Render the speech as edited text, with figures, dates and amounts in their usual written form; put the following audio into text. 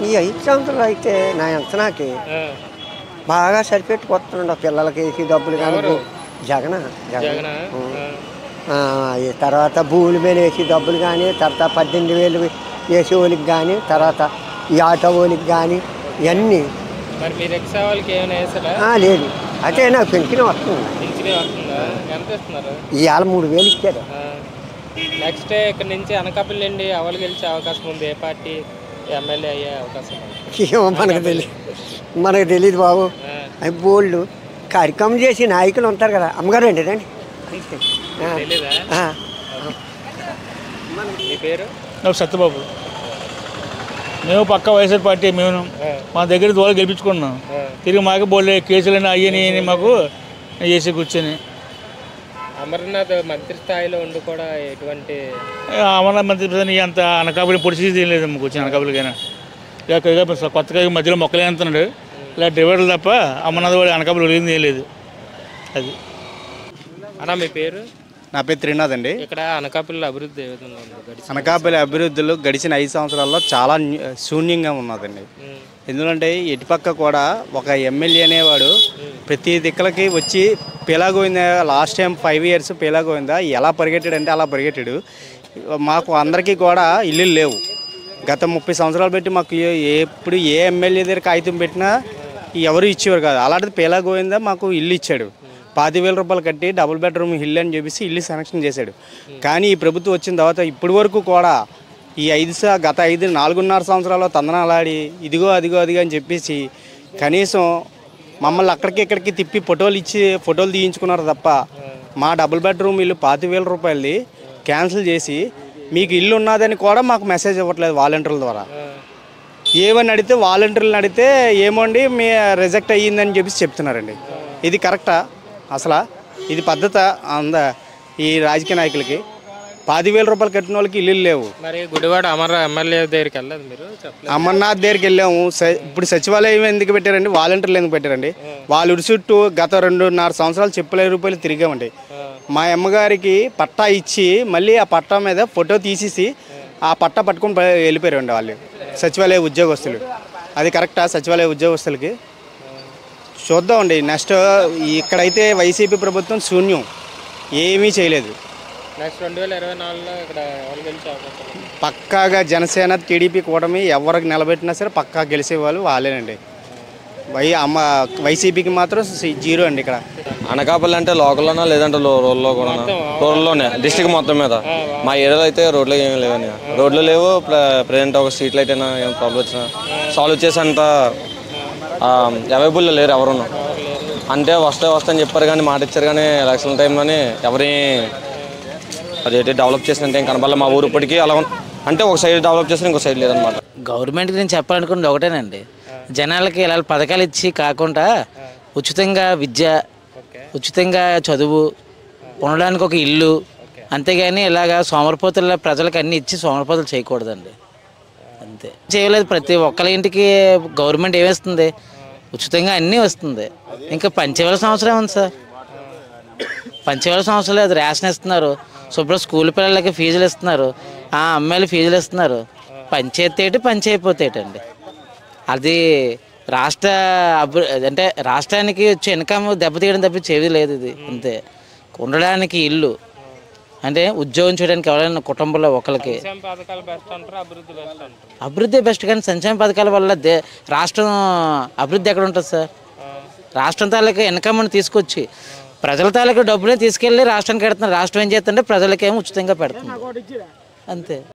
ఈ 5 సంవత్సరాలు అయితే నా అంచనాకి బాగా సరిపెట్టుకొస్తున్నాడు పిల్లలకి వేసి డబ్బులు కానీ జగన్ తర్వాత భూముల మీద వేసి డబ్బులు కానీ తర్వాత 18,000 వేసే వాళ్ళకి కానీ తర్వాత ఈ ఆటో వాళ్ళకి కానీ ఇవన్నీ లేదు అయితే నాకు పెన్షన్ వస్తుంది ఇవాళ 3,000 ఇచ్చారు. నెక్స్ట్ ఇక్కడ నుంచి అనకాపల్లి నుండి ఎవరు గెలిచే అవకాశం ఉంది? ఏ పార్టీ ఎమ్మెల్యే అయ్యే అవకాశం? ఏమో మనకు తెలియదు బాబు. అవి బోల్డ్ కార్యక్రమం చేసి నాయకులు ఉంటారు కదా. అమ్మగారు అండి రండి. మీ పేరు? సత్యబాబు. మేము పక్క వైఎస్ఆర్ పార్టీ. మేము మా దగ్గర ద్వారా గెలిపించుకున్నాం. తిరిగి మాకు బోల్డ్ కేసులని అయ్యని మాకు చేసి కూర్చొని అమర్నాథ్ మంత్రి స్థాయిలో ఉండి కూడా ఎటువంటి అమర్నాథ్ మంత్రి అంత అనకాపల్లి పొడిచి లేదు మాకు వచ్చిన అనకాపల్లికైనా కొత్తగా మధ్యలో మొక్కలు అంటున్నాడు. ఇలా డ్రైవర్లు తప్ప అమర్నాథ్ వాడు అనకాపల్లి వెళ్ళింది ఏం లేదు. అది అన్న మీ పేరు? నా పేరు త్రినాథ్ అండి. ఇక్కడ అనకాపల్లి అభివృద్ధి ఏ విధంగా ఉంది? అనకాపల్లి అభివృద్ధులు గడిచిన 5 సంవత్సరాల్లో చాలా శూన్యంగా ఉన్నదండి. ఎందుకంటే ఇటుపక్క కూడా ఒక ఎమ్మెల్యే అనేవాడు ప్రతి దిక్కులకి వచ్చి పేలాగోవిందా లాస్ట్ టైం 5 ఇయర్స్ పేలాగోవిందా ఎలా పరిగెట్టాడంటే అలా పరిగెట్టాడు. మాకు అందరికీ కూడా ఇల్లు లేవు. గత 30 సంవత్సరాలు పెట్టి మాకు ఎప్పుడు ఏ ఎమ్మెల్యే దగ్గర కాగితం పెట్టినా ఎవరు ఇచ్చేవారు కాదు. అలాంటిది పేలాగోవిందా మాకు ఇల్లు ఇచ్చాడు. 10,000 రూపాయలు కట్టి డబుల్ బెడ్రూమ్ ఇల్లు అని చెప్పేసి ఇల్లు సెలక్షన్ చేశాడు. కానీ ఈ ప్రభుత్వం వచ్చిన తర్వాత ఇప్పటి వరకు కూడా ఈ గత 4.5 సంవత్సరాల్లో తందనాలాడి ఇదిగో అదిగో అదిగో అని చెప్పేసి కనీసం మమ్మల్ని అక్కడికి ఇక్కడికి తిప్పి ఫోటోలు తీయించుకున్నారు తప్ప మా డబుల్ బెడ్రూమ్ ఇల్లు 25,000 రూపాయలది క్యాన్సిల్ చేసి మీకు ఇల్లు ఉన్నదని కూడా మాకు మెసేజ్ ఇవ్వట్లేదు వాలంటీర్ల ద్వారా. ఏమని అడిగితే వాలంటీర్లను అడిగితే ఏమోండి మీ రిజెక్ట్ అయ్యిందని చెప్పేసి చెప్తున్నారండి. ఇది కరెక్టా? అసలు ఇది పద్ధత ఈ రాజకీయ నాయకులకి? 10,000 రూపాయలు కట్టిన వాళ్ళకి ఇల్లు లేవు. మరి గుడివాడ ఎమ్మెల్యే దగ్గరికి వెళ్ళలేదు మీరు? అమర్నాథ్ దగ్గరికి వెళ్ళాము. ఇప్పుడు సచివాలయం ఎందుకు పెట్టారండి? వాలంటీర్లు ఎందుకు పెట్టారండి? వాళ్ళు చుట్టూ గత 2.5 సంవత్సరాలు 10,000 రూపాయలు తిరిగామండి. మా అమ్మగారికి పట్టా ఇచ్చి మళ్ళీ ఆ పట్టా మీద ఫోటో తీసేసి ఆ పట్టా పట్టుకొని వెళ్ళిపోయారండి వాళ్ళు సచివాలయ ఉద్యోగస్తులు. అది కరెక్టా? సచివాలయ ఉద్యోగస్తులకి చూద్దామండి. నెక్స్ట్ ఇక్కడైతే వైసీపీ ప్రభుత్వం శూన్యం, ఏమీ చేయలేదు. నెక్స్ట్ 2024లో ఇక్కడ ఎవరు గెలిచే అవకాశం? పక్కాగా జనసేన టీడీపీ కూటమి ఎవరికి నిలబెట్టినా సరే పక్కా గెలిచేవాళ్ళు వాళ్ళేనండి. వైసీపీకి మాత్రం 0 అండి. ఇక్కడ అనకాపల్లి అంటే లోకల్లోనా లేదంటే రూరల్లో కూడా? రూరల్లోనే డిస్ట్రిక్ట్ మొత్తం మీద. మా ఏరియాలో అయితే రోడ్లు ఏమీ లేవని. రోడ్లు లేవు. ప్రజెంట్ ఒక స్ట్రీట్ లైట్ అయినా ఏం ప్రాబ్లం వచ్చినా సాల్వ్ చేసేంత అవైలబుల్లో లేరు ఎవరున్నా. అంటే వస్తాయని చెప్పారు కానీ మాట ఇచ్చారు కానీ ఎలక్షన్ టైంలోనే ఎవరి అదేంటి డెవలప్ చేసినంటే ఏం కనబడాలి మా ఊరు ఇప్పటికీ. అలా అంటే ఒక సైడ్ డెవలప్ చేసిన ఇంకో సైడ్ లేదనమాట. గవర్నమెంట్కి నేను చెప్పాలనుకున్నది ఒకటేనండి, జనాలకి ఇలా పథకాలు ఇచ్చి కాకుండా ఉచితంగా విద్య, ఉచితంగా చదువు, ఉండడానికి ఒక ఇల్లు, అంతేగాని ఇలాగా సోమరిపోతుల ప్రజలకు అన్నీ ఇచ్చి సోమరిపోతులు చేయకూడదండి. అంతే చేయలేదు. ప్రతి ఒక్కరి ఇంటికి గవర్నమెంట్ ఏమిస్తుంది? ఉచితంగా అన్నీ వస్తుంది. ఇంకా పంచేవేల సంవత్సరం ఉంది సార్. పంచేవేల సంవత్సరం లేదు. రేషన్ ఇస్తున్నారు, శుభ్రం స్కూల్ పిల్లలకి ఫీజులు ఇస్తున్నారు, అమ్మాయిలు ఫీజులు ఇస్తున్నారు. పంచి అయిపోతేటండి. అది రాష్ట్ర అంటే రాష్ట్రానికి వచ్చే ఇన్కమ్ దెబ్బతీయడం తప్పించేది లేదు. ఇది అంతే. ఉండడానికి ఇల్లు అంటే ఉద్యోగం చేయడానికి ఎవరైనా కుటుంబంలో ఒకరికి అభివృద్ధి బెస్ట్. కానీ సంక్షేమ పథకాల వల్ల రాష్ట్రం అభివృద్ధి ఎక్కడ ఉంటుంది సార్? రాష్ట్రం తాలూకా ఇన్కమ్ని తీసుకొచ్చి ప్రజల తాలూకా డబ్బులే తీసుకెళ్ళి రాష్ట్రానికి పెడుతున్నారు. రాష్ట్రం ఏం చేస్తుంటే ప్రజలకేమో ఉచితంగా పెడుతుంది. అంతే.